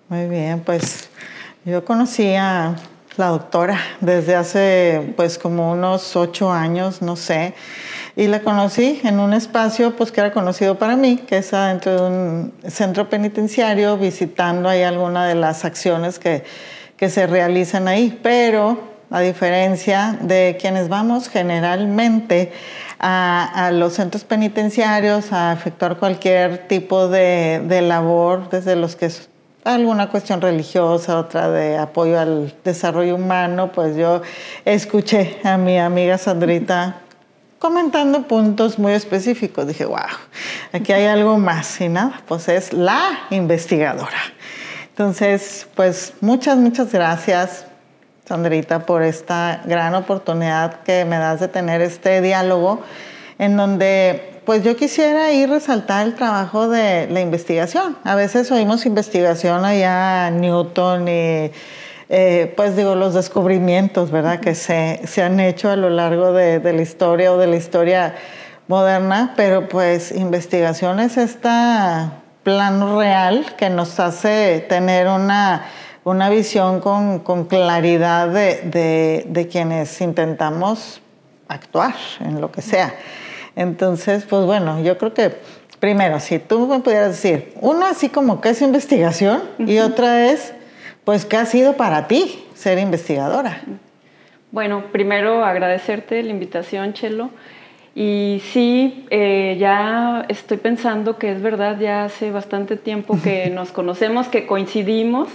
Muy bien, pues yo conocí a la doctora desde hace pues como unos 8 años, no sé, y la conocí en un espacio pues que era conocido para mí, que es adentro de un centro penitenciario, visitando ahí algunas de las acciones que se realizan ahí, pero a diferencia de quienes vamos generalmente a los centros penitenciarios a efectuar cualquier tipo de labor, desde los que es alguna cuestión religiosa, otra de apoyo al desarrollo humano, pues yo escuché a mi amiga Sandrita comentando puntos muy específicos. Dije, wow, aquí hay algo más. Y nada, pues es la investigadora. Entonces, pues muchas gracias, Sandrita, por esta gran oportunidad que me das de tener este diálogo en donde pues yo quisiera ir resaltar el trabajo de la investigación. A veces oímos investigación allá Newton y pues digo los descubrimientos, ¿verdad? Que se han hecho a lo largo de la historia o de la historia moderna, pero pues investigación es este plano real que nos hace tener una visión con claridad de quienes intentamos actuar en lo que sea. Entonces, pues bueno, yo creo que primero, si tú me pudieras decir, uno así como qué es investigación y otra es, pues, ¿qué ha sido para ti ser investigadora? Bueno, primero agradecerte la invitación, Chelo. Y sí, ya estoy pensando que es verdad, ya hace bastante tiempo que nos conocemos, que coincidimos,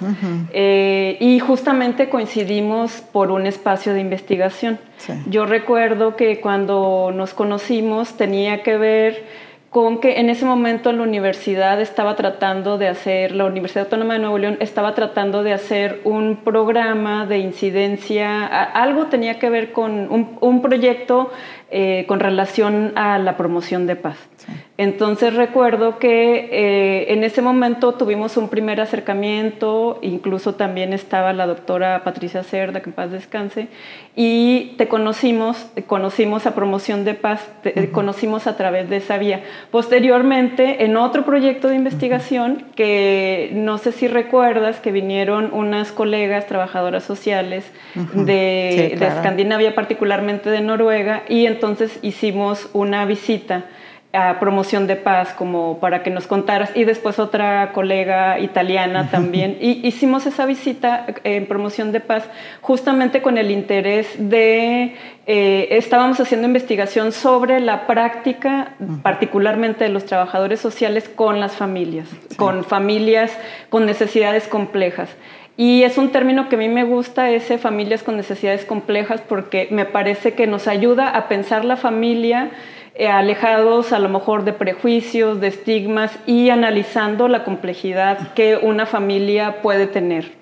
y justamente coincidimos por un espacio de investigación. Sí. Yo recuerdo que cuando nos conocimos tenía que ver con que en ese momento la universidad estaba tratando de hacer, la Universidad Autónoma de Nuevo León estaba tratando de hacer un programa de incidencia, algo tenía que ver con un proyecto con relación a la promoción de paz. Sí. Entonces recuerdo que en ese momento tuvimos un primer acercamiento, incluso también estaba la doctora Patricia Cerda, que en paz descanse, y conocimos a Promoción de Paz, conocimos a través de esa vía. Posteriormente, en otro proyecto de investigación, que no sé si recuerdas, que vinieron unas colegas trabajadoras sociales de Escandinavia, particularmente de Noruega, y entonces hicimos una visita a Promoción de Paz, como para que nos contaras, y después otra colega italiana también, y hicimos esa visita en Promoción de Paz justamente con el interés de, estábamos haciendo investigación sobre la práctica, particularmente de los trabajadores sociales con las familias, con familias con necesidades complejas. Y es un término que a mí me gusta, ese familias con necesidades complejas, porque me parece que nos ayuda a pensar la familia alejados a lo mejor de prejuicios, de estigmas y analizando la complejidad que una familia puede tener.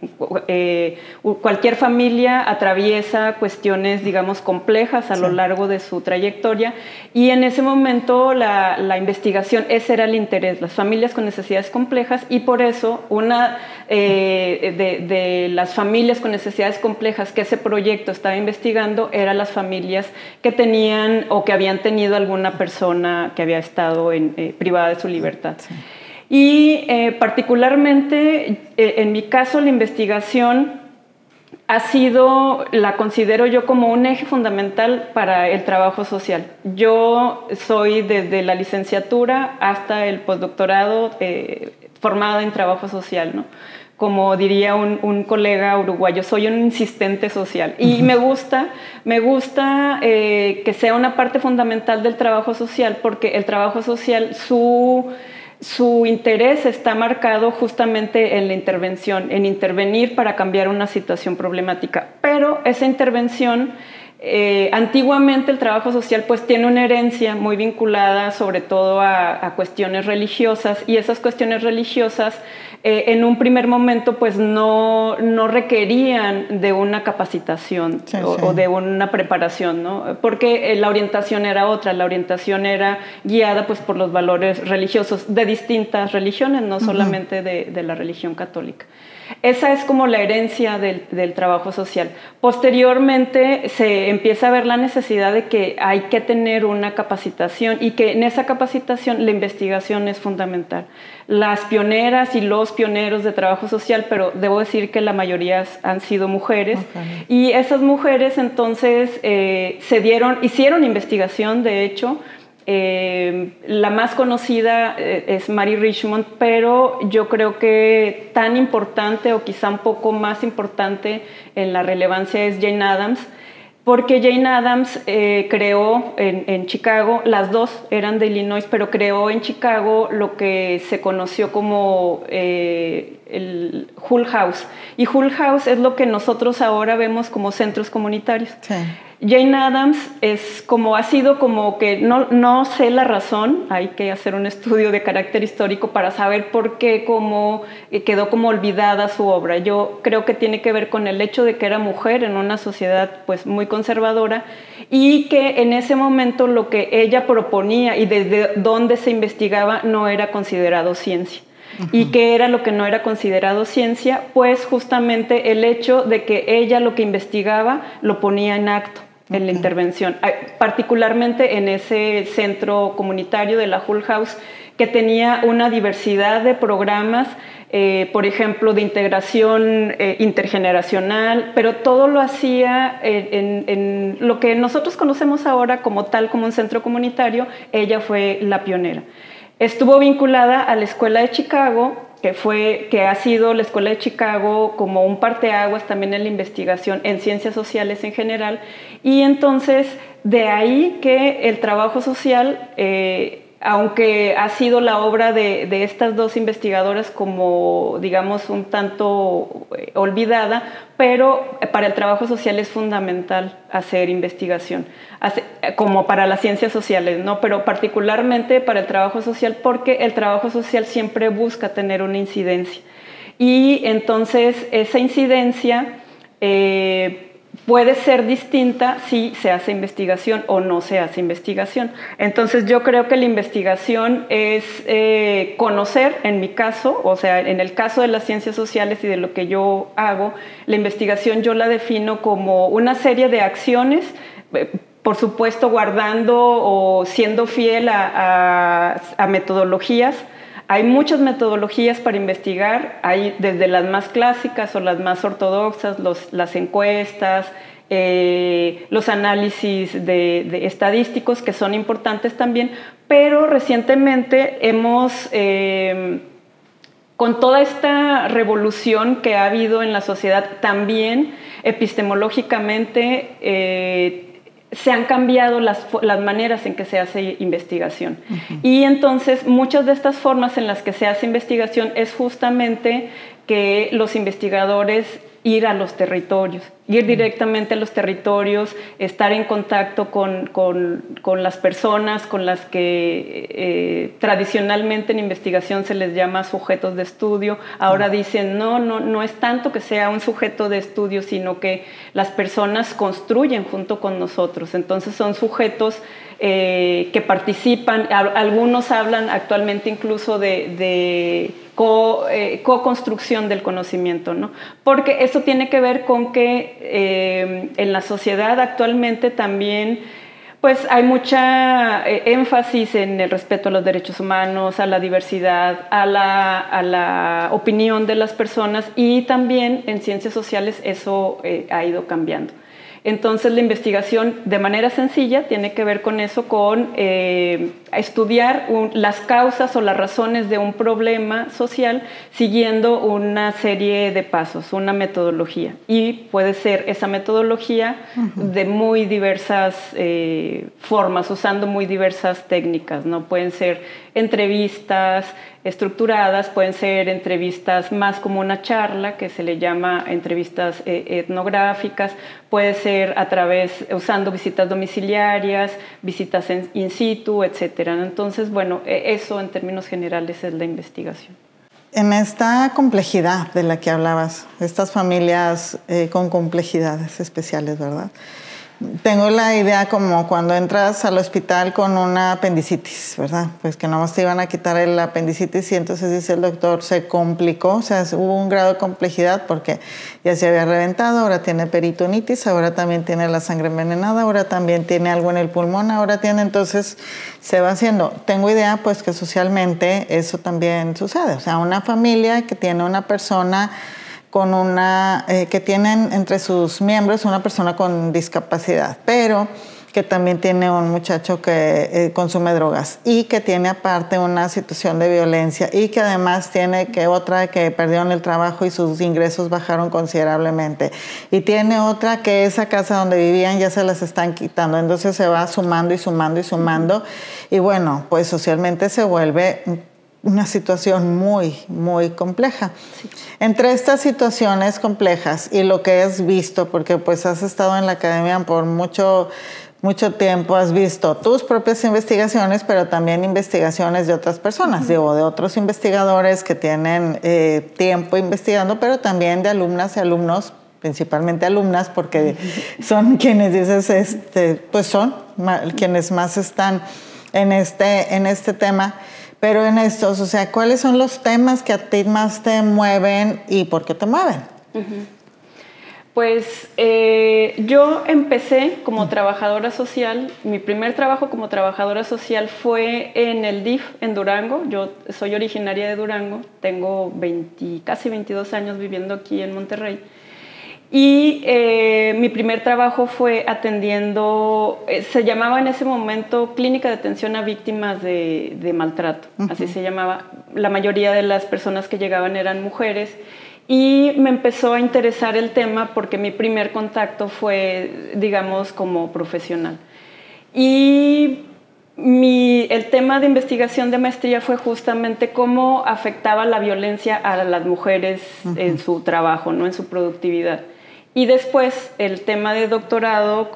Cualquier familia atraviesa cuestiones, digamos, complejas a lo largo de su trayectoria y en ese momento la investigación, ese era el interés, las familias con necesidades complejas, y por eso una de las familias con necesidades complejas que ese proyecto estaba investigando eran las familias que tenían o que habían tenido alguna persona que había estado privada de su libertad. Sí. Y particularmente, en mi caso, la investigación la considero yo como un eje fundamental para el trabajo social. Yo soy desde la licenciatura hasta el postdoctorado formada en trabajo social, ¿no? Como diría un colega uruguayo, soy un insistente social. Y me gusta que sea una parte fundamental del trabajo social, porque el trabajo social, su interés está marcado justamente en la intervención, en intervenir para cambiar una situación problemática. Pero esa intervención, antiguamente el trabajo social pues tiene una herencia muy vinculada sobre todo a cuestiones religiosas, y esas cuestiones religiosas en un primer momento pues no requerían de una capacitación o de una preparación, ¿no? Porque la orientación era otra, la orientación era guiada pues por los valores religiosos de distintas religiones, no solamente de la religión católica. Esa es como la herencia del trabajo social. Posteriormente se empieza a ver la necesidad de que hay que tener una capacitación, y que en esa capacitación la investigación es fundamental. las pioneras y los pioneros de trabajo social, pero debo decir que la mayoría han sido mujeres. Okay. Y esas mujeres entonces hicieron investigación, de hecho. La más conocida es Mary Richmond, pero yo creo que tan importante o quizá un poco más importante en la relevancia es Jane Addams, porque Jane Addams creó en Chicago, las dos eran de Illinois, pero creó en Chicago lo que se conoció como el Hull House. Y Hull House es lo que nosotros ahora vemos como centros comunitarios. Sí. Jane Addams ha sido como que no sé la razón, hay que hacer un estudio de carácter histórico para saber por qué quedó como olvidada su obra. Yo creo que tiene que ver con el hecho de que era mujer en una sociedad pues muy conservadora y que en ese momento lo que ella proponía y desde dónde se investigaba no era considerado ciencia. ¿Y qué era lo que no era considerado ciencia? Pues justamente el hecho de que ella lo que investigaba lo ponía en acto. En la intervención, particularmente en ese centro comunitario de la Hull House, que tenía una diversidad de programas, por ejemplo, de integración intergeneracional, pero todo lo hacía en lo que nosotros conocemos ahora como un centro comunitario. Ella fue la pionera. Estuvo vinculada a la Escuela de Chicago, que ha sido la Escuela de Chicago como un parteaguas también en la investigación en ciencias sociales en general, y entonces de ahí que el trabajo social, aunque ha sido la obra de estas dos investigadoras como, digamos, un tanto olvidada, pero para el trabajo social es fundamental hacer investigación, como para las ciencias sociales, ¿no? Pero particularmente para el trabajo social, porque el trabajo social siempre busca tener una incidencia. Y entonces esa incidencia puede ser distinta si se hace investigación o no se hace investigación. Entonces yo creo que la investigación es conocer, en mi caso, o sea, en el caso de las ciencias sociales y de lo que yo hago, la investigación yo la defino como una serie de acciones, por supuesto guardando o siendo fiel a metodologías. Hay muchas metodologías para investigar, hay desde las más clásicas o las más ortodoxas, las encuestas, los análisis de estadísticos, que son importantes también, pero recientemente hemos, con toda esta revolución que ha habido en la sociedad, también epistemológicamente se han cambiado las maneras en que se hace investigación. Y entonces muchas de estas formas en las que se hace investigación es justamente que los investigadores ir a los territorios, ir directamente a los territorios, estar en contacto con las personas con las que tradicionalmente en investigación se les llama sujetos de estudio. Ahora dicen, no es tanto que sea un sujeto de estudio, sino que las personas construyen junto con nosotros. Entonces son sujetos que participan, algunos hablan actualmente incluso de co-construcción del conocimiento, ¿no? Porque eso tiene que ver con que en la sociedad actualmente también pues hay mucha énfasis en el respeto a los derechos humanos, a la diversidad, a la opinión de las personas, y también en ciencias sociales eso ha ido cambiando. Entonces la investigación de manera sencilla tiene que ver con eso, con estudiar las causas o las razones de un problema social siguiendo una serie de pasos, una metodología. Y puede ser esa metodología de muy diversas formas, usando muy diversas técnicas, ¿no? Pueden ser entrevistas estructuradas, pueden ser entrevistas más como una charla, que se le llama entrevistas etnográficas, puede ser usando visitas domiciliarias, visitas in situ, etcétera. Entonces, bueno, eso en términos generales es la investigación. En esta complejidad de la que hablabas, estas familias con complejidades especiales, ¿verdad? tengo la idea como cuando entras al hospital con una apendicitis, ¿verdad? Pues que nomás te iban a quitar el apendicitis y entonces dice el doctor, se complicó, o sea, hubo un grado de complejidad porque ya se había reventado, ahora tiene peritonitis, ahora también tiene la sangre envenenada, ahora también tiene algo en el pulmón, ahora tiene, entonces se va haciendo. Tengo idea pues que socialmente eso también sucede, o sea, una familia que tiene una persona con que tienen entre sus miembros una persona con discapacidad, pero que también tiene un muchacho que consume drogas y que tiene aparte una situación de violencia y que además tiene otra que perdieron el trabajo y sus ingresos bajaron considerablemente y tiene otra que esa casa donde vivían ya se las están quitando, entonces se va sumando y sumando y sumando y bueno, pues socialmente se vuelve una situación muy, muy compleja. Sí. Entre estas situaciones complejas y lo que has visto, porque pues has estado en la academia por mucho tiempo, has visto tus propias investigaciones, pero también investigaciones de otras personas, digo, de otros investigadores que tienen tiempo investigando, pero también de alumnas y alumnos, principalmente alumnas, porque son quienes dices, pues son quienes más están en este tema. Pero en estos, o sea, ¿cuáles son los temas que a ti más te mueven y por qué te mueven? Pues yo empecé como trabajadora social. Mi primer trabajo como trabajadora social fue en el DIF en Durango. Yo soy originaria de Durango, tengo casi 22 años viviendo aquí en Monterrey. Y mi primer trabajo fue atendiendo, se llamaba en ese momento Clínica de Atención a Víctimas de Maltrato, así se llamaba. La mayoría de las personas que llegaban eran mujeres y me empezó a interesar el tema porque mi primer contacto fue, digamos, como profesional. Y el tema de investigación de maestría fue justamente cómo afectaba la violencia a las mujeres en su trabajo, ¿no? En su productividad. Y después el tema de doctorado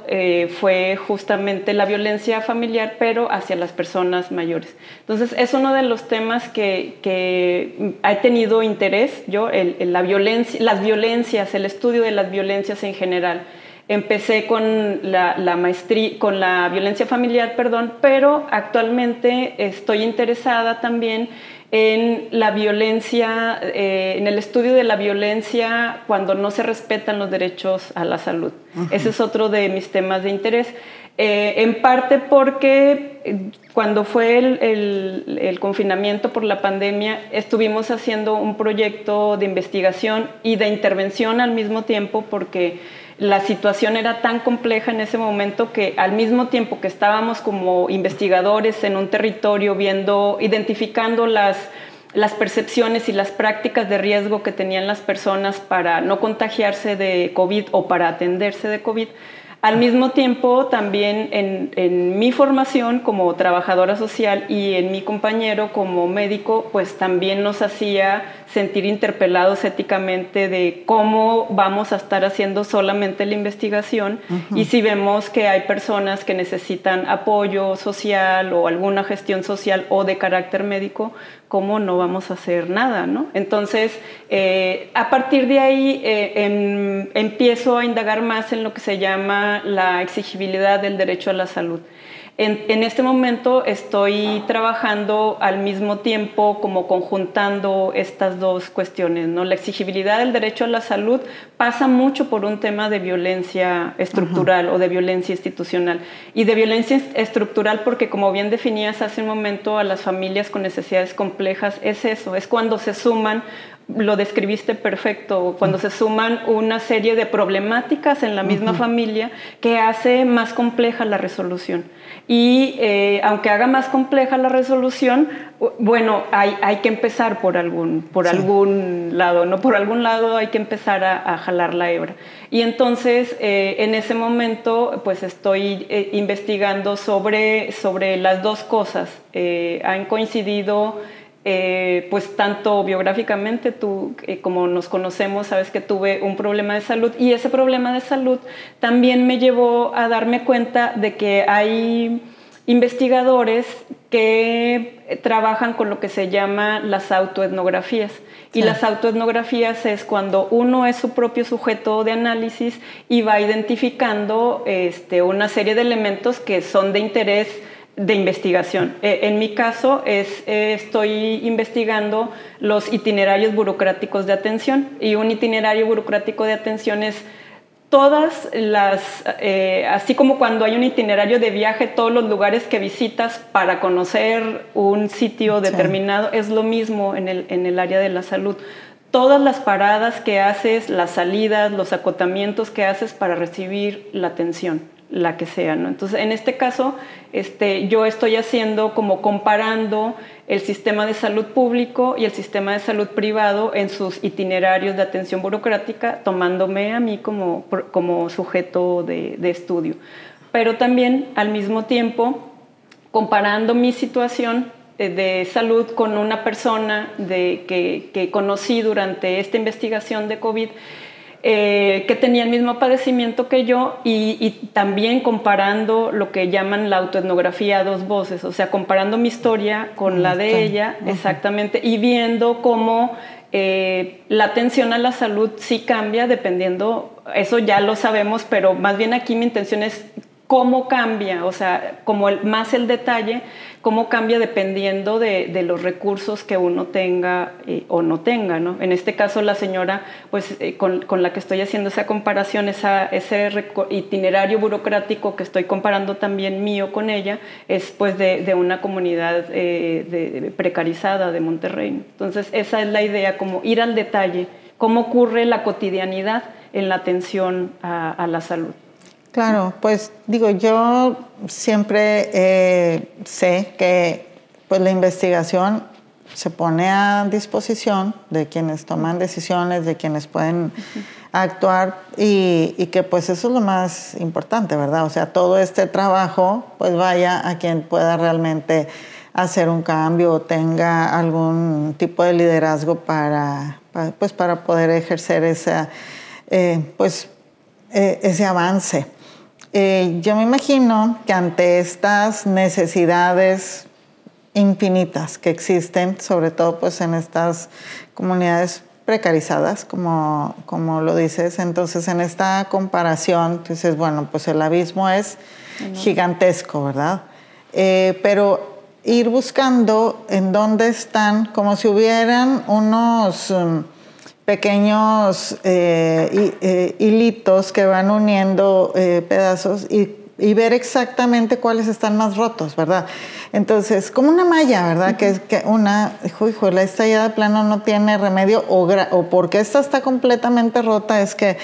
fue justamente la violencia familiar, pero hacia las personas mayores. Entonces es uno de los temas que he tenido interés yo, las violencias, el estudio de las violencias en general. Empecé con la maestría, con la violencia familiar, pero actualmente estoy interesada también en la violencia, en el estudio de la violencia cuando no se respetan los derechos a la salud. Ese es otro de mis temas de interés. En parte porque cuando fue el confinamiento por la pandemia, estuvimos haciendo un proyecto de investigación y de intervención al mismo tiempo porque la situación era tan compleja en ese momento que al mismo tiempo que estábamos como investigadores en un territorio identificando las percepciones y las prácticas de riesgo que tenían las personas para no contagiarse de COVID o para atenderse de COVID, al mismo tiempo también en mi formación como trabajadora social y en mi compañero como médico, pues también nos hacía sentir interpelados éticamente de cómo vamos a estar haciendo solamente la investigación y si vemos que hay personas que necesitan apoyo social o alguna gestión social o de carácter médico, cómo no vamos a hacer nada, ¿no? Entonces, a partir de ahí empiezo a indagar más en lo que se llama la exigibilidad del derecho a la salud. En este momento estoy trabajando al mismo tiempo como conjuntando estas dos cuestiones, ¿no? La exigibilidad del derecho a la salud pasa mucho por un tema de violencia estructural o de violencia institucional. Y de violencia estructural porque, como bien definías hace un momento, a las familias con necesidades complejas es eso, es cuando se suman, lo describiste perfecto, cuando se suman una serie de problemáticas en la misma familia que hace más compleja la resolución. Y aunque haga más compleja la resolución, bueno, hay que empezar por algún lado, ¿no? Por algún lado hay que empezar a jalar la hebra. Y entonces, en ese momento, pues estoy investigando sobre las dos cosas. Han coincidido pues tanto biográficamente, tú como nos conocemos, sabes que tuve un problema de salud y ese problema de salud también me llevó a darme cuenta de que hay investigadores que trabajan con lo que se llama las autoetnografías. Y las autoetnografías es cuando uno es su propio sujeto de análisis y va identificando una serie de elementos que son de interés de investigación. En mi caso estoy investigando los itinerarios burocráticos de atención, y un itinerario burocrático de atención es todas las, así como cuando hay un itinerario de viaje, todos los lugares que visitas para conocer un sitio determinado, es lo mismo en el área de la salud. Todas las paradas que haces, las salidas, los acotamientos que haces para recibir la atención, la que sea, ¿no? Entonces, en este caso, yo estoy haciendo como comparando el sistema de salud público y el sistema de salud privado en sus itinerarios de atención burocrática, tomándome a mí como sujeto de estudio. Pero también, al mismo tiempo, comparando mi situación de salud con una persona que conocí durante esta investigación de COVID, que tenía el mismo padecimiento que yo, y también comparando lo que llaman la autoetnografía a dos voces, o sea, comparando mi historia con la de ella, exactamente, y viendo cómo la atención a la salud sí cambia dependiendo, eso ya lo sabemos, pero más bien aquí mi intención es cómo cambia, o sea, como más el detalle, cómo cambia dependiendo de los recursos que uno tenga o no tenga, ¿no? En este caso, la señora, pues con la que estoy haciendo esa comparación, ese itinerario burocrático que estoy comparando también mío con ella, es pues de una comunidad precarizada de Monterrey. Entonces, esa es la idea, como ir al detalle, cómo ocurre la cotidianidad en la atención a la salud. Claro, pues digo, yo siempre sé que pues la investigación se pone a disposición de quienes toman decisiones, de quienes pueden actuar, y que pues eso es lo más importante, ¿verdad? O sea, todo este trabajo pues vaya a quien pueda realmente hacer un cambio o tenga algún tipo de liderazgo para poder ejercer ese avance. Yo me imagino que ante estas necesidades infinitas que existen, sobre todo pues en estas comunidades precarizadas, como lo dices, entonces en esta comparación dices, bueno, pues el abismo es gigantesco, ¿verdad? Pero ir buscando en dónde están, como si hubieran unos pequeños hilitos que van uniendo pedazos y ver exactamente cuáles están más rotos, ¿verdad? Entonces, como una malla, ¿verdad? Que es que esta ya de plano no tiene remedio, o porque esta está completamente rota, es que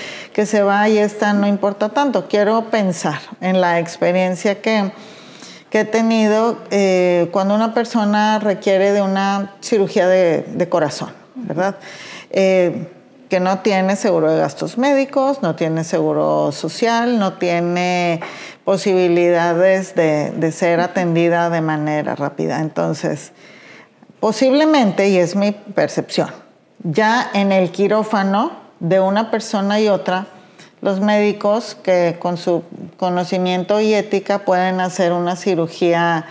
se va y esta no importa tanto. Quiero pensar en la experiencia que he tenido cuando una persona requiere de una cirugía de corazón, ¿verdad? Que no tiene seguro de gastos médicos, no tiene seguro social, no tiene posibilidades de ser atendida de manera rápida. Entonces, posiblemente, y es mi percepción, ya en el quirófano de una persona y otra, los médicos que con su conocimiento y ética pueden hacer una cirugía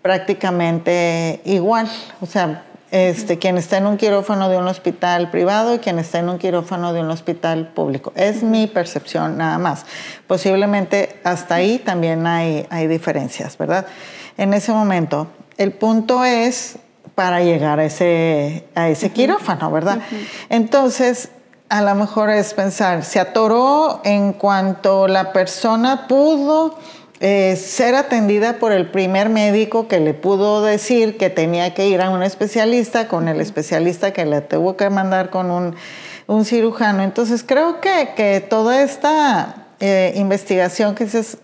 prácticamente igual. O sea, quien está en un quirófano de un hospital privado y quien está en un quirófano de un hospital público. Es mi percepción nada más. Posiblemente hasta ahí también hay diferencias, ¿verdad? En ese momento, el punto es para llegar a ese quirófano, ¿verdad? Entonces, a lo mejor es pensar, se atoró en cuanto la persona pudo ser atendida por el primer médico que le pudo decir que tenía que ir a un especialista, con el especialista que le tuvo que mandar con un cirujano. Entonces creo que toda esta investigación que es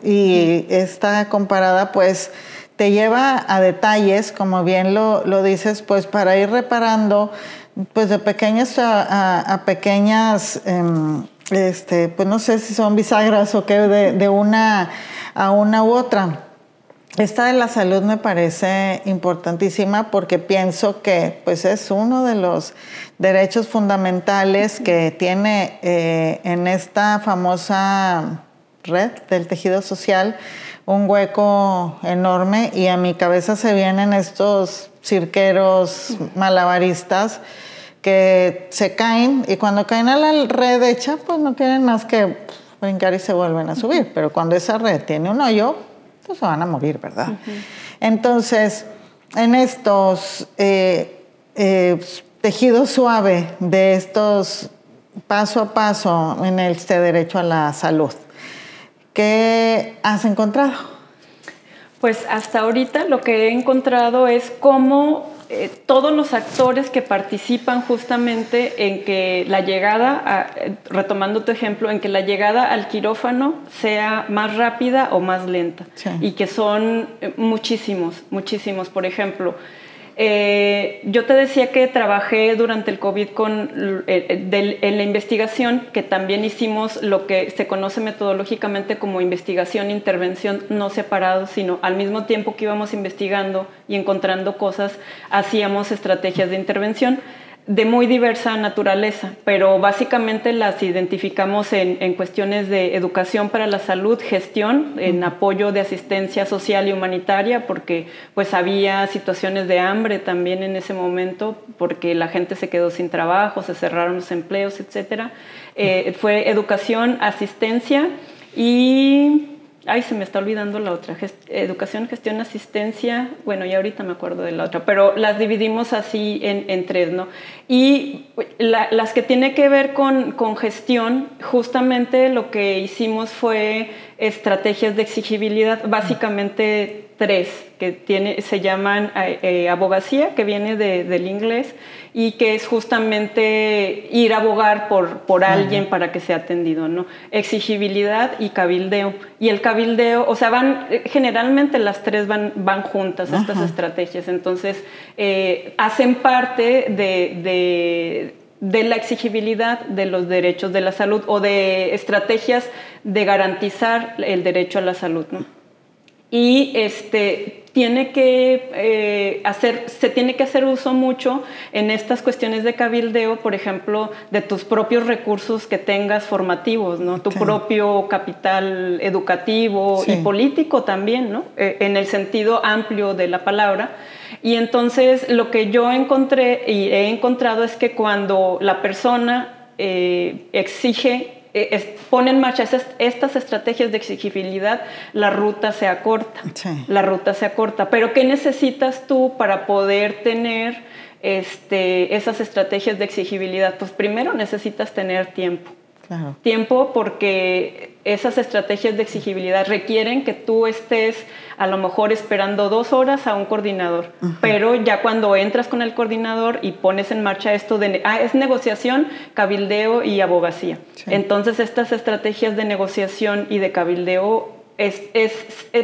y está comparada, pues te lleva a detalles, como bien lo dices, pues para ir reparando pues de pequeñas a pequeñas pues no sé si son bisagras o qué, de una a una u otra. Esta de la salud me parece importantísima porque pienso que pues es uno de los derechos fundamentales que tiene en esta famosa red del tejido social, un hueco enorme y a mi cabeza se vienen estos cirqueros malabaristas que se caen y cuando caen a la red hecha, pues no tienen más que brincar y se vuelven a subir. Pero cuando esa red tiene un hoyo, pues se van a morir, ¿verdad? Entonces, en estos tejido suave de estos paso a paso en este derecho a la salud, ¿qué has encontrado? Pues hasta ahorita lo que he encontrado es cómo todos los actores que participan justamente en que la llegada, retomando tu ejemplo, en que la llegada al quirófano sea más rápida o más lenta. Sí. Y que son muchísimos. Por ejemplo, yo te decía que trabajé durante el COVID en la investigación, que también hicimos lo que se conoce metodológicamente como investigación e intervención no separados, sino al mismo tiempo que íbamos investigando y encontrando cosas, hacíamos estrategias de intervención de muy diversa naturaleza, pero básicamente las identificamos en cuestiones de educación para la salud, gestión, en apoyo de asistencia social y humanitaria, porque pues había situaciones de hambre también en ese momento, porque la gente se quedó sin trabajo, se cerraron los empleos, etc. Fue educación, asistencia y... Ay, se me está olvidando la otra. Educación, gestión, asistencia. Bueno, ya ahorita me acuerdo de la otra, pero las dividimos así en tres, ¿no? Y las que tienen que ver con gestión, justamente lo que hicimos fue estrategias de exigibilidad, básicamente tres, que se llaman abogacía, que viene del inglés, y que es justamente ir a abogar por alguien para que sea atendido, ¿no? Exigibilidad y cabildeo. Y el cabildeo, o sea, generalmente las tres van juntas, estas estrategias. Entonces, hacen parte de la exigibilidad de los derechos de la salud o de estrategias de garantizar el derecho a la salud, ¿no? Y se tiene que hacer uso mucho en estas cuestiones de cabildeo, por ejemplo, de tus propios recursos que tengas formativos, ¿no? Tu propio capital educativo y político también, ¿no? En el sentido amplio de la palabra. Y entonces lo que yo encontré y he encontrado es que cuando la persona pone en marcha estas estrategias de exigibilidad, la ruta se acorta. Sí. La ruta se acorta. Pero ¿qué necesitas tú para poder tener esas estrategias de exigibilidad? Pues primero necesitas tener tiempo. Claro. Tiempo, porque esas estrategias de exigibilidad requieren que tú estés a lo mejor esperando 2 horas a un coordinador, pero ya cuando entras con el coordinador y pones en marcha esto es negociación, cabildeo y abogacía. Sí. Entonces estas estrategias de negociación y de cabildeo es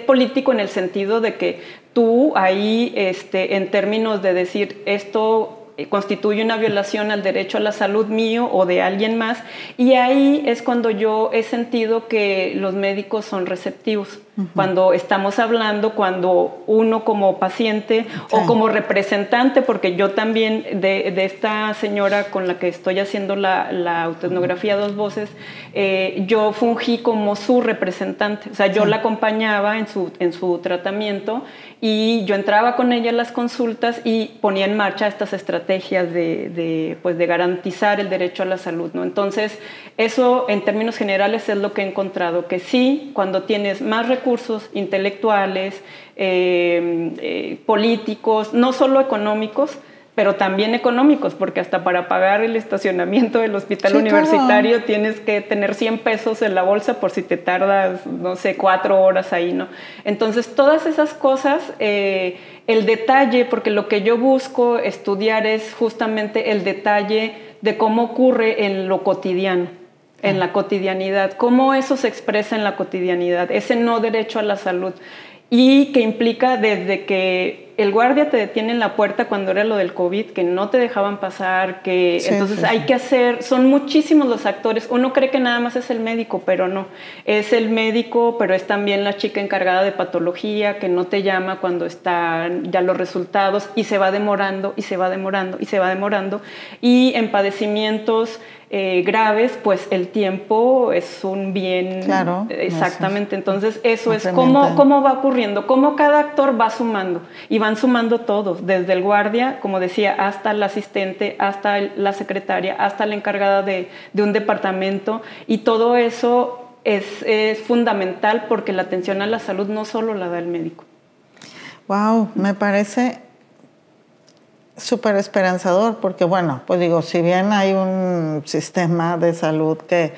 político en el sentido de que tú ahí en términos de decir esto constituye una violación al derecho a la salud mío o de alguien más, y ahí es cuando yo he sentido que los médicos son receptivos. Cuando estamos hablando, cuando uno como paciente o como representante, porque yo también de esta señora con la que estoy haciendo la autoetnografía 2 voces, yo fungí como su representante, o sea, yo la acompañaba en su tratamiento y yo entraba con ella a las consultas y ponía en marcha estas estrategias de garantizar el derecho a la salud, ¿no? Entonces, eso en términos generales es lo que he encontrado, que sí, cuando tienes más recursos intelectuales, políticos, no solo económicos, pero también económicos, porque hasta para pagar el estacionamiento del hospital universitario claro, tienes que tener 100 pesos en la bolsa por si te tardas, no sé, 4 horas ahí, ¿no? Entonces, todas esas cosas, el detalle, porque lo que yo busco estudiar es justamente el detalle de cómo ocurre en lo cotidiano, en la cotidianidad, cómo eso se expresa en la cotidianidad, ese no derecho a la salud, y que implica desde que el guardia te detiene en la puerta cuando era lo del COVID, que no te dejaban pasar, que entonces hay que hacer, son muchísimos los actores. Uno cree que nada más es el médico, pero no. Es el médico, pero es también la chica encargada de patología que no te llama cuando están ya los resultados y se va demorando y se va demorando y se va demorando. Y en padecimientos graves, pues el tiempo es un bien. Claro. Exactamente. Entonces eso es cómo va ocurriendo, cómo cada actor va sumando y van sumando todos, desde el guardia, como decía, hasta el asistente, hasta la secretaria, hasta la encargada de un departamento, y todo eso es fundamental porque la atención a la salud no solo la da el médico. Wow, me parece súper esperanzador, porque bueno, pues digo, si bien hay un sistema de salud que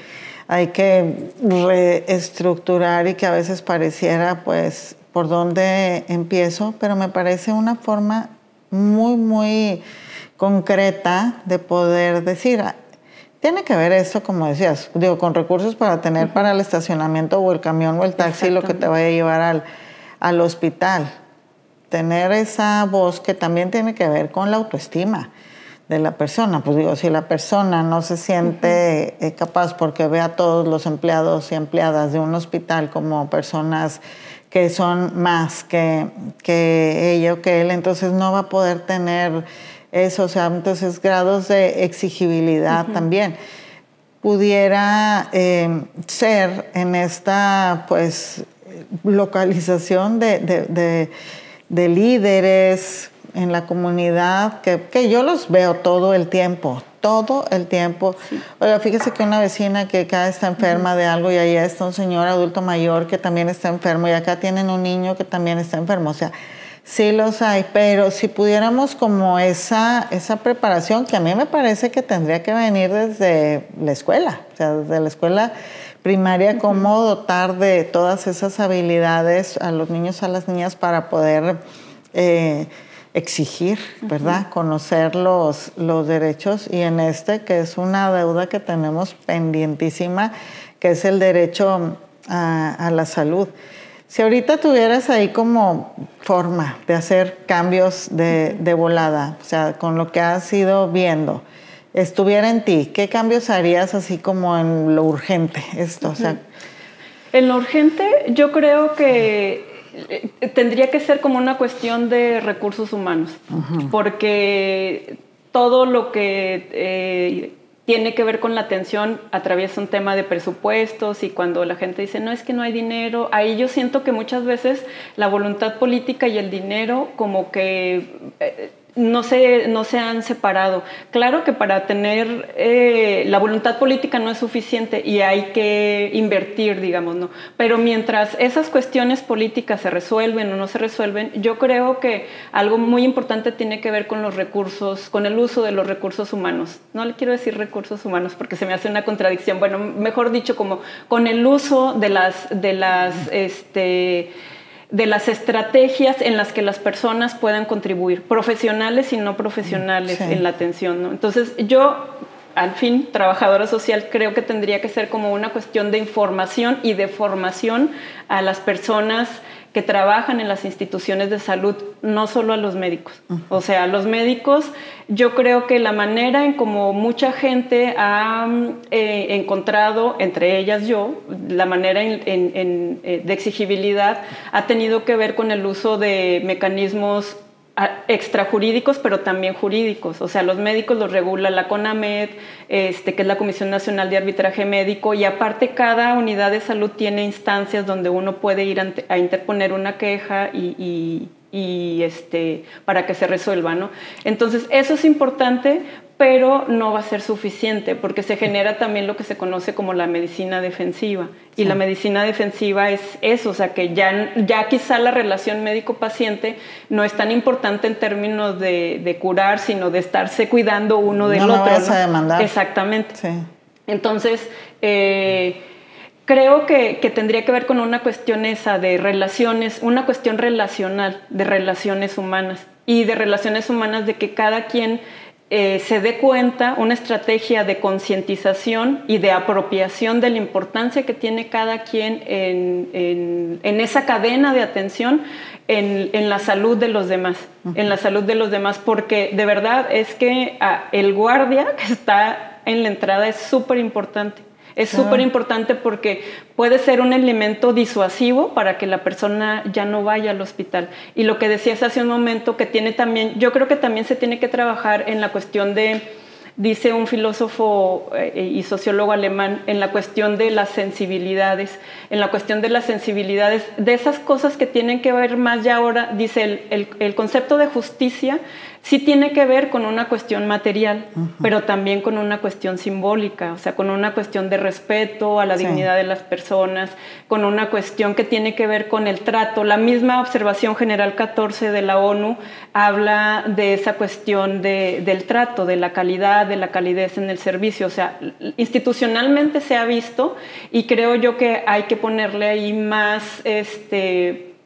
hay que reestructurar y que a veces pareciera pues por dónde empiezo, pero me parece una forma muy, muy concreta de poder decir, tiene que ver esto, como decías, digo, con recursos para tener para el estacionamiento o el camión o el taxi, lo que te vaya a llevar al hospital. Tener esa voz que también tiene que ver con la autoestima de la persona. Pues digo, si la persona no se siente capaz porque ve a todos los empleados y empleadas de un hospital como personas que son más que ella o que él, entonces no va a poder tener eso, o sea, entonces grados de exigibilidad también. Pudiera ser en esta pues localización de líderes en la comunidad, que yo los veo todo el tiempo. Sí. Oiga, fíjese que una vecina que acá está enferma de algo y allá está un señor adulto mayor que también está enfermo y acá tienen un niño que también está enfermo. O sea, sí los hay, pero si pudiéramos como esa preparación, que a mí me parece que tendría que venir desde la escuela, o sea, desde la escuela primaria, cómo dotar de todas esas habilidades a los niños, a las niñas para poder exigir, ¿verdad? Conocer los derechos, y en que es una deuda que tenemos pendientísima, que es el derecho a la salud. Si ahorita tuvieras ahí como forma de hacer cambios de volada, o sea, con lo que has ido viendo, estuviera en ti, ¿qué cambios harías así como en lo urgente esto? O sea, en lo urgente yo creo que tendría que ser como una cuestión de recursos humanos, porque todo lo que tiene que ver con la atención atraviesa un tema de presupuestos, y cuando la gente dice, no, es que no hay dinero, ahí yo siento que muchas veces la voluntad política y el dinero como que no se han separado. Claro que para tener la voluntad política no es suficiente y hay que invertir, digamos, ¿no? Pero mientras esas cuestiones políticas se resuelven o no se resuelven, yo creo que algo muy importante tiene que ver con los recursos, con el uso de los recursos humanos. No le quiero decir recursos humanos porque se me hace una contradicción. Bueno, mejor dicho, como con el uso de las estrategias en las que las personas puedan contribuir, profesionales y no profesionales, en la atención, ¿no? Entonces yo, al fin, trabajadora social, creo que tendría que ser como una cuestión de información y de formación a las personas que trabajan en las instituciones de salud, no solo a los médicos. O sea, a los médicos, yo creo que la manera en como mucha gente ha encontrado, entre ellas yo, la manera de exigibilidad ha tenido que ver con el uso de mecanismos extrajurídicos, pero también jurídicos. O sea, los médicos los regula la CONAMED, que es la Comisión Nacional de Arbitraje Médico, y aparte cada unidad de salud tiene instancias donde uno puede ir a interponer una queja para que se resuelva, ¿no? Entonces, eso es importante, pero no va a ser suficiente porque se genera también lo que se conoce como la medicina defensiva. Y la medicina defensiva es eso, o sea, que ya quizá la relación médico-paciente no es tan importante en términos de curar, sino de estarse cuidando uno del otro. No vayas a demandar. Exactamente. Sí. Entonces, creo que tendría que ver con una cuestión esa de relaciones, una cuestión relacional, de relaciones humanas, y de relaciones humanas de que cada quien se dé cuenta, una estrategia de concientización y de apropiación de la importancia que tiene cada quien en esa cadena de atención, en la salud de los demás, en la salud de los demás, porque de verdad es que el guardia que está en la entrada es súper importante. Es súper importante porque puede ser un elemento disuasivo para que la persona ya no vaya al hospital. Y lo que decías hace un momento, que tiene también, yo creo que también se tiene que trabajar en la cuestión de, dice un filósofo y sociólogo alemán, en la cuestión de las sensibilidades, de esas cosas que tienen que ver más ya ahora, dice el concepto de justicia sí tiene que ver con una cuestión material, pero también con una cuestión simbólica, o sea, con una cuestión de respeto a la dignidad de las personas, con una cuestión que tiene que ver con el trato. La misma Observación General 14 de la ONU habla de esa cuestión del trato, de la calidad, de la calidez en el servicio. O sea, institucionalmente se ha visto y creo yo que hay que ponerle ahí más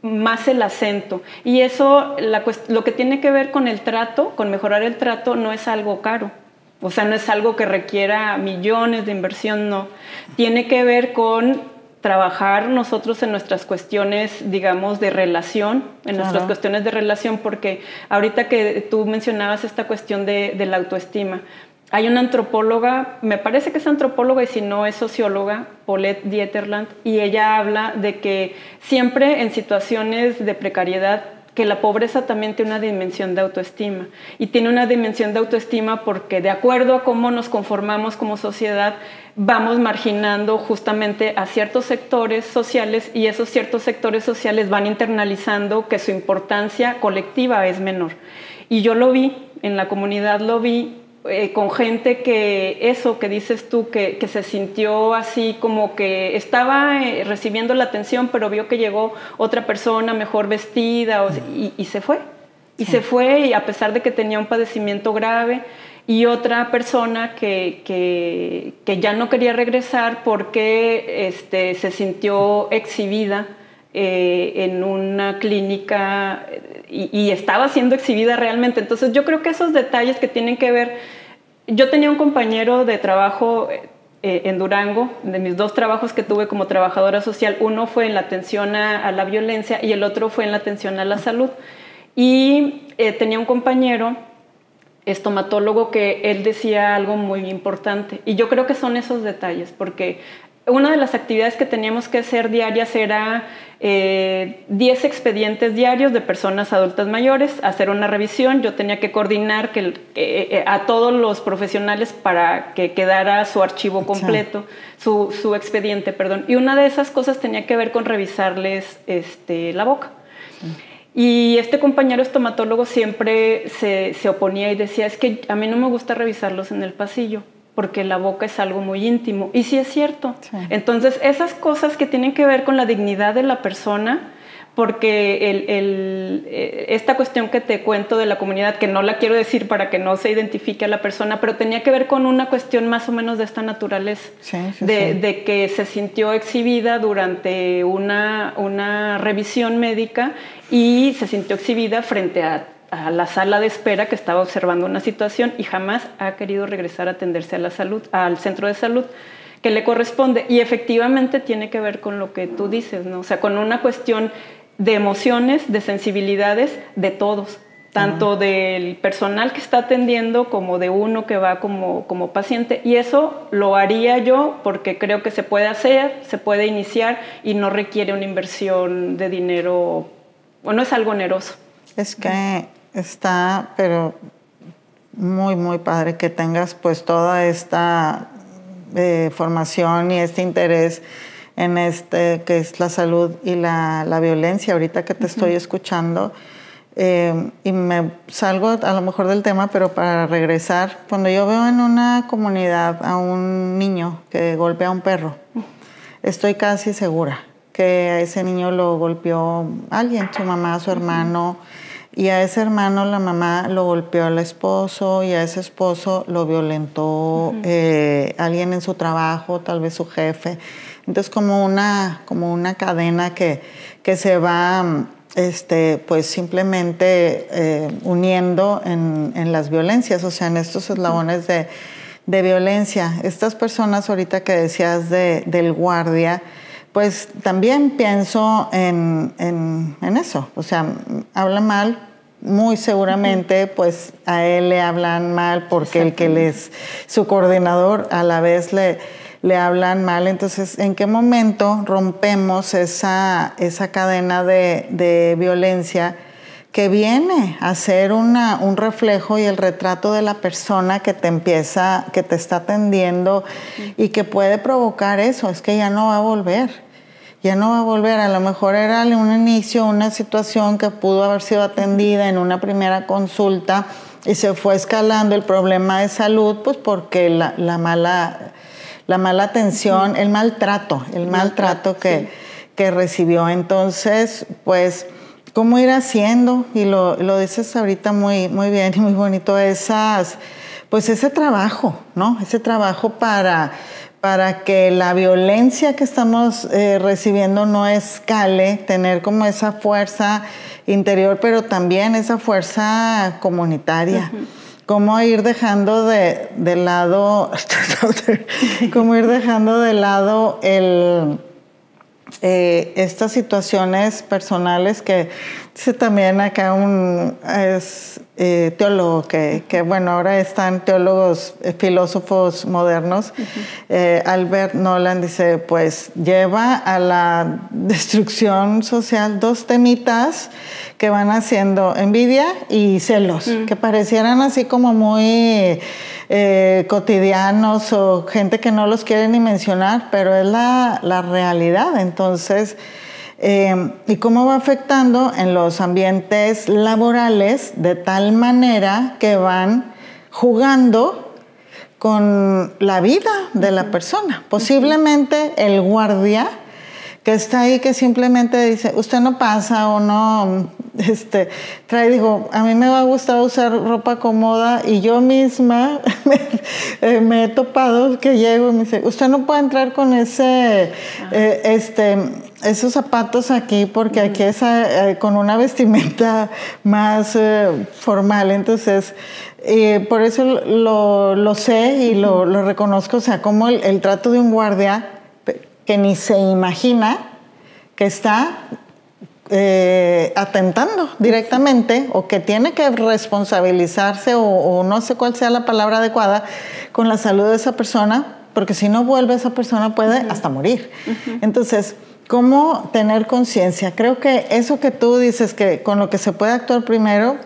más el acento. Y eso, lo que tiene que ver con el trato, con mejorar el trato, no es algo caro. O sea, no es algo que requiera millones de inversión, no. Tiene que ver con trabajar nosotros en nuestras cuestiones, digamos, de relación, nuestras cuestiones de relación, porque ahorita que tú mencionabas esta cuestión de la autoestima, hay una antropóloga, me parece que es antropóloga y si no es socióloga, Paulette Dieterland, y ella habla de que siempre en situaciones de precariedad, que la pobreza también tiene una dimensión de autoestima. Y tiene una dimensión de autoestima porque de acuerdo a cómo nos conformamos como sociedad, vamos marginando justamente a ciertos sectores sociales y esos ciertos sectores sociales van internalizando que su importancia colectiva es menor. Y yo lo vi, en la comunidad lo vi, con gente que eso que dices tú, que se sintió así como que estaba recibiendo la atención, pero vio que llegó otra persona mejor vestida y se fue. Y se fue, y a pesar de que tenía un padecimiento grave, y otra persona que ya no quería regresar porque se sintió exhibida en una clínica y estaba siendo exhibida realmente. Entonces yo creo que esos detalles que tienen que ver. Yo tenía un compañero de trabajo en Durango, de mis 2 trabajos que tuve como trabajadora social, uno fue en la atención a la violencia y el otro fue en la atención a la salud. Y tenía un compañero estomatólogo que él decía algo muy importante, y yo creo que son esos detalles, porque una de las actividades que teníamos que hacer diarias era 10 expedientes diarios de personas adultas mayores, hacer una revisión. Yo tenía que coordinar a todos los profesionales para que quedara su archivo completo, su expediente, perdón. Y una de esas cosas tenía que ver con revisarles la boca. Y este compañero estomatólogo siempre se oponía y decía, es que a mí no me gusta revisarlos en el pasillo, porque la boca es algo muy íntimo. Y sí es cierto. Sí. Entonces, esas cosas que tienen que ver con la dignidad de la persona, porque esta cuestión que te cuento de la comunidad, que no la quiero decir para que no se identifique a la persona, pero tenía que ver con una cuestión más o menos de esta naturaleza, de que se sintió exhibida durante una revisión médica y se sintió exhibida frente a la sala de espera que estaba observando una situación y jamás ha querido regresar a atenderse a la salud, al centro de salud que le corresponde. Y efectivamente tiene que ver con lo que tú dices, ¿no? O sea, con una cuestión de emociones, de sensibilidades de todos, tanto del personal que está atendiendo como de uno que va como paciente. Y eso lo haría yo porque creo que se puede hacer, se puede iniciar y no requiere una inversión de dinero, o no es algo oneroso. Es que está, pero muy, muy padre que tengas pues toda esta formación y este interés en que es la salud y la violencia. Ahorita que te estoy escuchando y me salgo a lo mejor del tema, pero para regresar, cuando yo veo en una comunidad a un niño que golpea a un perro, estoy casi segura que a ese niño lo golpeó alguien, su mamá, su hermano, y a ese hermano la mamá lo golpeó al esposo y a ese esposo lo violentó alguien en su trabajo, tal vez su jefe. Entonces como una cadena que se va pues simplemente uniendo en las violencias, o sea, en estos eslabones de violencia. Estas personas ahorita que decías del guardia, pues también pienso en eso. O sea, habla mal, muy seguramente, pues a él le hablan mal porque el que es su coordinador a la vez le hablan mal. Entonces, ¿en qué momento rompemos esa cadena de violencia que viene a ser un reflejo y el retrato de la persona que te está atendiendo y que puede provocar eso? Es que ya no va a volver. Ya no va a volver. A lo mejor era un inicio, una situación que pudo haber sido atendida en una primera consulta y se fue escalando el problema de salud, pues porque la mala atención, el maltrato que recibió. Entonces, pues, ¿cómo ir haciendo? Y lo dices ahorita muy, muy bien y muy bonito, pues ese trabajo, ¿no? Ese trabajo para que la violencia que estamos recibiendo no escale, tener como esa fuerza interior, pero también esa fuerza comunitaria. Cómo ir dejando de lado, estas situaciones personales que dice también acá es teólogo, que bueno, ahora están teólogos, filósofos modernos. Albert Nolan dice, pues lleva a la destrucción social dos temitas que van haciendo envidia y celos, que parecieran así como muy cotidianos o gente que no los quiere ni mencionar, pero es la realidad. Entonces, y cómo va afectando en los ambientes laborales de tal manera que van jugando con la vida de la persona. Posiblemente el guardia que está ahí, que simplemente dice, usted no pasa o no digo, a mí me ha gustado usar ropa cómoda y yo misma me he topado que llego y me dice, usted no puede entrar con esos zapatos aquí porque aquí es con una vestimenta más formal. Entonces, por eso lo sé y lo reconozco, o sea, como el trato de un guardia que ni se imagina que está atentando directamente o que tiene que responsabilizarse o no sé cuál sea la palabra adecuada con la salud de esa persona, porque si no vuelve esa persona puede hasta morir. Entonces, ¿cómo tener conciencia? Creo que eso que tú dices, que con lo que se puede actuar primero,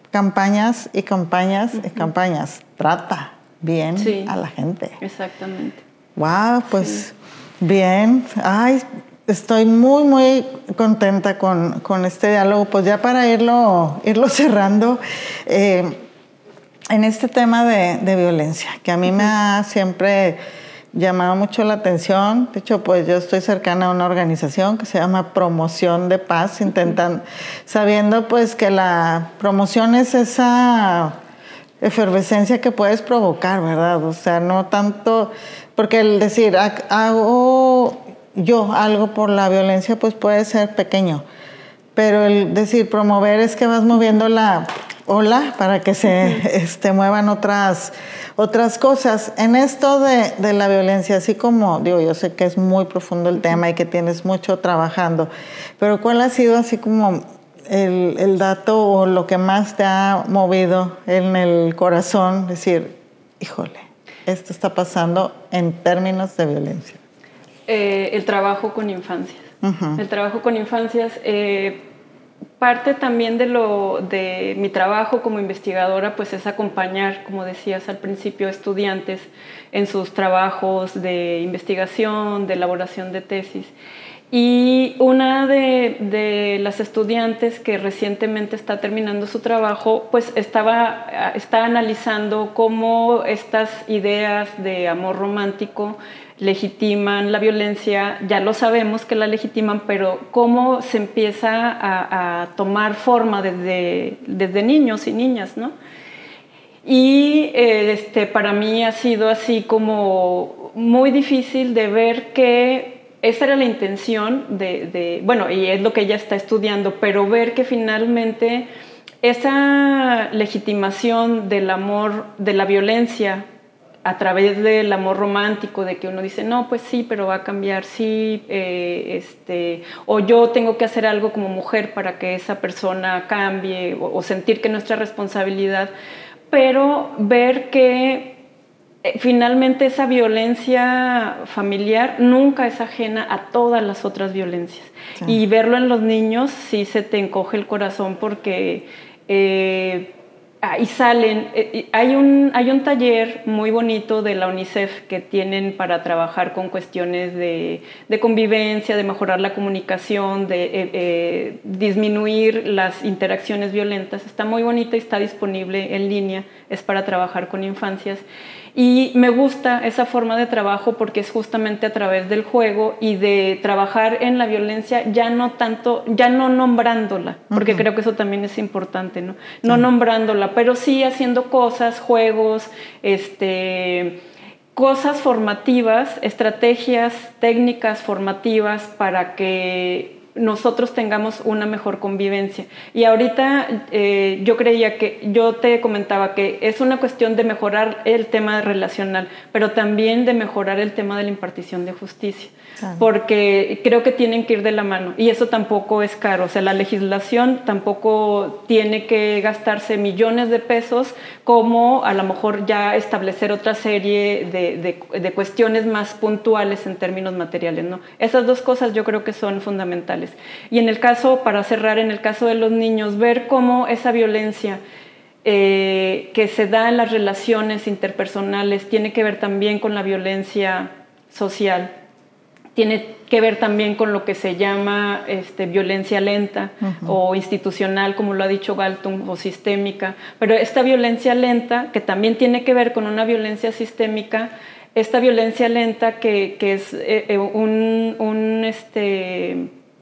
campañas y campañas y campañas. Trata bien a la gente. Exactamente. Wow, pues bien. Ay, estoy muy, muy contenta con este diálogo. Pues ya para irlo cerrando, en este tema de violencia, que a mí me ha siempre llamado mucho la atención. De hecho, pues yo estoy cercana a una organización que se llama Promoción de Paz, sabiendo pues que la promoción es esa efervescencia que puedes provocar, ¿verdad? O sea, no tanto, porque el decir, hago yo algo por la violencia, pues puede ser pequeño, pero el decir, promover es que vas moviendo la ola para que se muevan otras cosas. En esto de la violencia, así como, digo, yo sé que es muy profundo el tema y que tienes mucho trabajando, pero ¿cuál ha sido así como el dato o lo que más te ha movido en el corazón? Decir, híjole, esto está pasando en términos de violencia. El trabajo con infancias. El trabajo con infancias, parte también de mi trabajo como investigadora, pues es acompañar, como decías al principio, estudiantes en sus trabajos de investigación, de elaboración de tesis. Y una de las estudiantes que recientemente está terminando su trabajo, pues está analizando cómo estas ideas de amor romántico legitiman la violencia. Ya lo sabemos que la legitiman, pero cómo se empieza a tomar forma desde niños y niñas, ¿no? Y para mí ha sido así como muy difícil de ver que esa era la intención bueno, y es lo que ella está estudiando, pero ver que finalmente esa legitimación del amor, de la violencia a través del amor romántico, de que uno dice, no, pues sí, pero va a cambiar, sí, o yo tengo que hacer algo como mujer para que esa persona cambie, o sentir que nuestra responsabilidad, pero ver que finalmente esa violencia familiar nunca es ajena a todas las otras violencias. Sí. Y verlo en los niños sí se te encoge el corazón porque ahí salen. Hay un taller muy bonito de la UNICEF que tienen para trabajar con cuestiones de convivencia, de mejorar la comunicación, de disminuir las interacciones violentas. Está muy bonito y está disponible en línea. Es para trabajar con infancias. Y me gusta esa forma de trabajo porque es justamente a través del juego y de trabajar en la violencia ya no nombrándola, porque creo que eso también es importante, ¿no? No nombrándola, pero sí haciendo cosas, juegos, cosas formativas, estrategias, técnicas formativas para que nosotros tengamos una mejor convivencia. Y ahorita yo te comentaba que es una cuestión de mejorar el tema relacional, pero también de mejorar el tema de la impartición de justicia, porque creo que tienen que ir de la mano y eso tampoco es caro. O sea, la legislación tampoco tiene que gastarse millones de pesos como a lo mejor ya establecer otra serie de cuestiones más puntuales en términos materiales, ¿no? Esas dos cosas yo creo que son fundamentales. Y en el caso, para cerrar, en el caso de los niños, ver cómo esa violencia que se da en las relaciones interpersonales tiene que ver también con la violencia social, tiene que ver también con lo que se llama violencia lenta o institucional, como lo ha dicho Galtung, o sistémica. Pero esta violencia lenta, que también tiene que ver con una violencia sistémica, esta violencia lenta que es un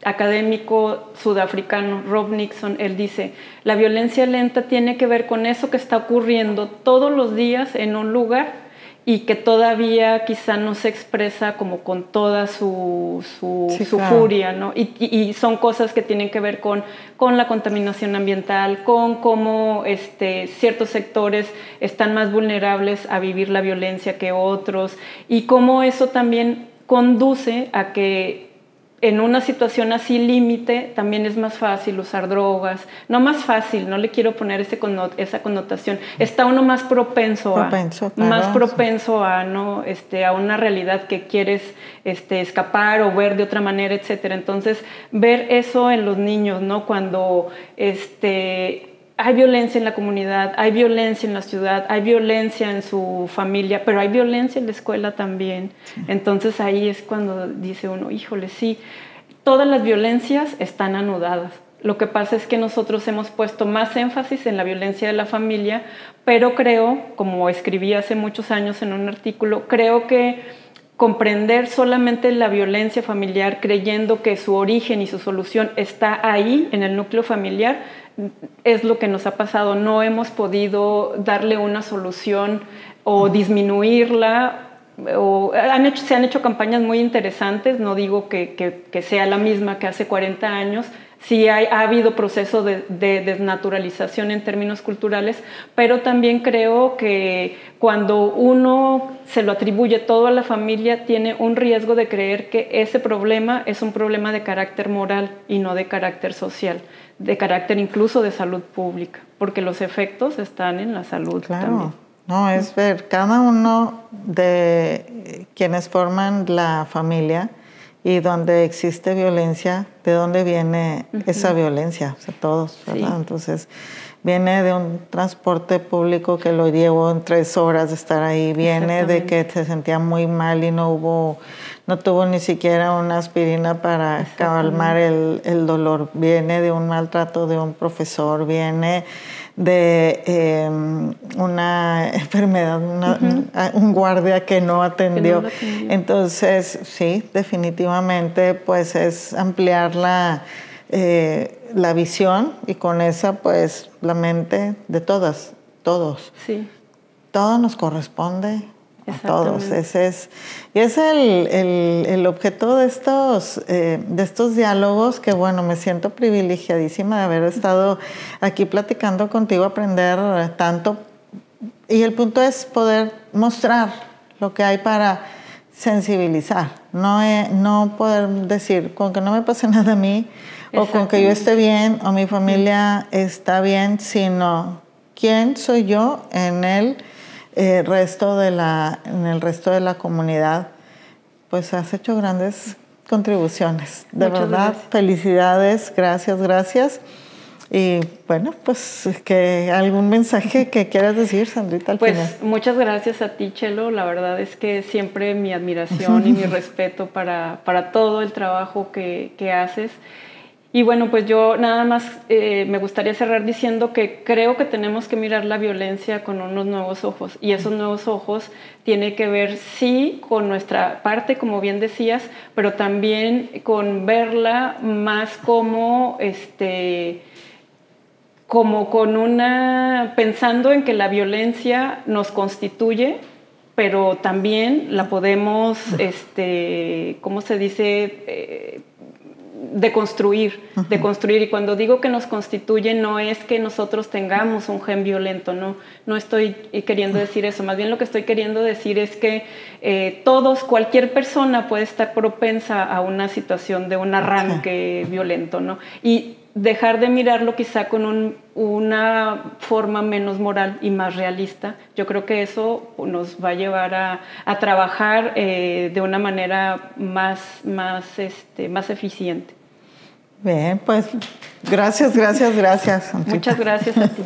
académico sudafricano, Rob Nixon, él dice, la violencia lenta tiene que ver con eso que está ocurriendo todos los días en un lugar y que todavía quizá no se expresa como con toda su furia, ¿no? Y son cosas que tienen que ver con la contaminación ambiental, con cómo ciertos sectores están más vulnerables a vivir la violencia que otros, y cómo eso también conduce a que en una situación así límite también es más fácil usar drogas. No más fácil, no le quiero poner esa connotación. Está uno más propenso a, ¿no? A una realidad que quieres escapar o ver de otra manera, etcétera. Entonces, ver eso en los niños, ¿no? Cuando hay violencia en la comunidad, hay violencia en la ciudad, hay violencia en su familia, pero hay violencia en la escuela también. Sí. Entonces ahí es cuando dice uno, híjole, sí, todas las violencias están anudadas. Lo que pasa es que nosotros hemos puesto más énfasis en la violencia de la familia, pero creo, como escribí hace muchos años en un artículo, creo que comprender solamente la violencia familiar creyendo que su origen y su solución está ahí, en el núcleo familiar, es lo que nos ha pasado. No hemos podido darle una solución o disminuirla. Se han hecho campañas muy interesantes, no digo que sea la misma que hace 40 años, sí ha habido proceso de desnaturalización en términos culturales, pero también creo que cuando uno se lo atribuye todo a la familia, tiene un riesgo de creer que ese problema es un problema de carácter moral y no de carácter social, de carácter incluso de salud pública, porque los efectos están en la salud también. No, es ver cada uno de quienes forman la familia y donde existe violencia, ¿de dónde viene esa violencia? O sea, todos, ¿verdad? Sí. Entonces, viene de un transporte público que lo llevó en 3 horas de estar ahí, viene de que se sentía muy mal y no tuvo ni siquiera una aspirina para calmar el dolor, viene de un maltrato de un profesor, viene de una enfermedad, un guardia que no atendió. Entonces, sí, definitivamente, pues es ampliar la visión y con esa, pues, la mente de todos. Sí. Todo nos corresponde a todos. Ese es el objeto de estos diálogos, que bueno, me siento privilegiadísima de haber estado aquí platicando contigo, aprender tanto Y el punto es poder mostrar lo que hay para sensibilizar, no poder decir, con que no me pase nada a mí, o con que yo esté bien, o mi familia está bien, sino quién soy yo en el resto de la comunidad. Pues has hecho grandes contribuciones. De Muchas verdad, gracias. Felicidades, gracias. Y bueno, pues que algún mensaje que quieras decir, Sandrita, al final. Pues muchas gracias a ti, Chelo. La verdad es que siempre mi admiración y mi respeto para todo el trabajo que haces. Y bueno, pues yo nada más me gustaría cerrar diciendo que creo que tenemos que mirar la violencia con unos nuevos ojos. Y esos nuevos ojos tienen que ver, sí, con nuestra parte, como bien decías, pero también con verla más como como pensando en que la violencia nos constituye, pero también la podemos, ¿cómo se dice? Deconstruir. Y cuando digo que nos constituye, no es que nosotros tengamos un gen violento, no estoy queriendo decir eso. Más bien lo que estoy queriendo decir es que cualquier persona puede estar propensa a una situación de un arranque violento, ¿no? Y dejar de mirarlo quizá con una forma menos moral y más realista. Yo creo que eso nos va a llevar a trabajar de una manera más eficiente. Bien, pues gracias. Muchas gracias a ti.